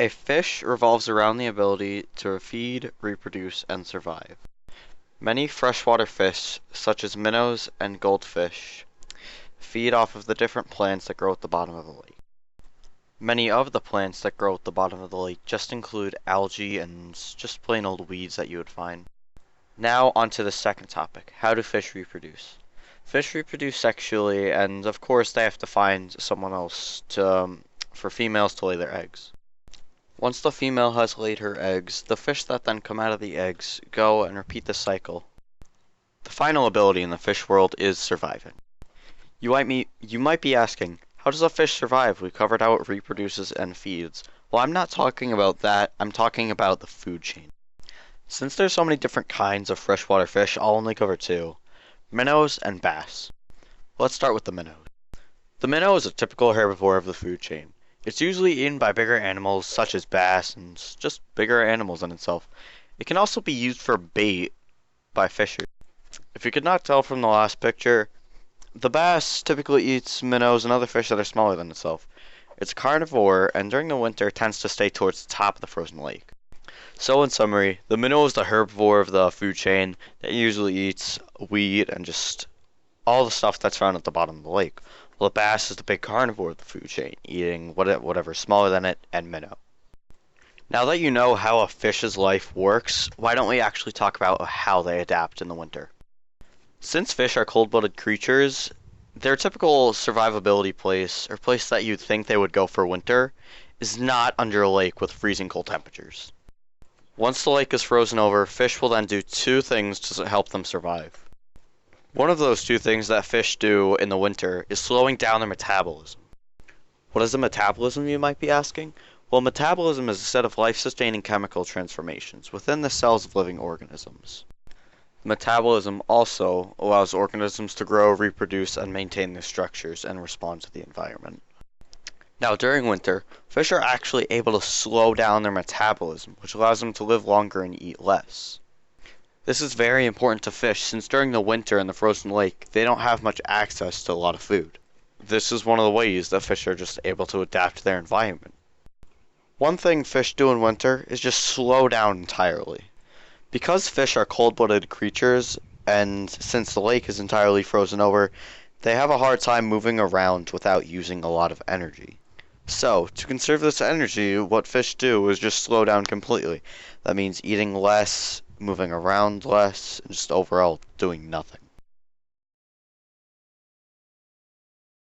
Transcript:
A fish revolves around the ability to feed, reproduce, and survive. Many freshwater fish, such as minnows and goldfish, feed off of the different plants that grow at the bottom of the lake. Many of the plants that grow at the bottom of the lake just include algae and just plain old weeds that you would find. Now onto the second topic, how do fish reproduce? Fish reproduce sexually, and of course they have to find someone else for females to lay their eggs. Once the female has laid her eggs, the fish that then come out of the eggs go and repeat the cycle. The final ability in the fish world is surviving. You might be asking, how does a fish survive? We covered how it reproduces and feeds. Well, I'm not talking about that, I'm talking about the food chain. Since there's so many different kinds of freshwater fish, I'll only cover two, minnows and bass. Let's start with the minnow. The minnow is a typical herbivore of the food chain. It's usually eaten by bigger animals such as bass and just bigger animals in itself. It can also be used for bait by fishers. If you could not tell from the last picture, the bass typically eats minnows and other fish that are smaller than itself. It's a carnivore and during the winter tends to stay towards the top of the frozen lake. So in summary, the minnow is the herbivore of the food chain that usually eats weed and just all the stuff that's found at the bottom of the lake. Well, the bass is the big carnivore of the food chain, eating whatever's smaller than it and minnow. Now that you know how a fish's life works, why don't we actually talk about how they adapt in the winter? Since fish are cold-blooded creatures, their typical survivability place, or place that you'd think they would go for winter, is not under a lake with freezing cold temperatures. Once the lake is frozen over, fish will then do two things to help them survive. One of those two things that fish do in the winter is slowing down their metabolism. What is a metabolism, you might be asking? Well, metabolism is a set of life-sustaining chemical transformations within the cells of living organisms. Metabolism also allows organisms to grow, reproduce, and maintain their structures and respond to the environment. Now, during winter, fish are actually able to slow down their metabolism, which allows them to live longer and eat less. This is very important to fish since during the winter in the frozen lake, they don't have much access to a lot of food. This is one of the ways that fish are just able to adapt to their environment. One thing fish do in winter is just slow down entirely. Because fish are cold-blooded creatures, and since the lake is entirely frozen over, they have a hard time moving around without using a lot of energy. So, to conserve this energy, what fish do is just slow down completely. That means eating less, moving around less, and just overall doing nothing.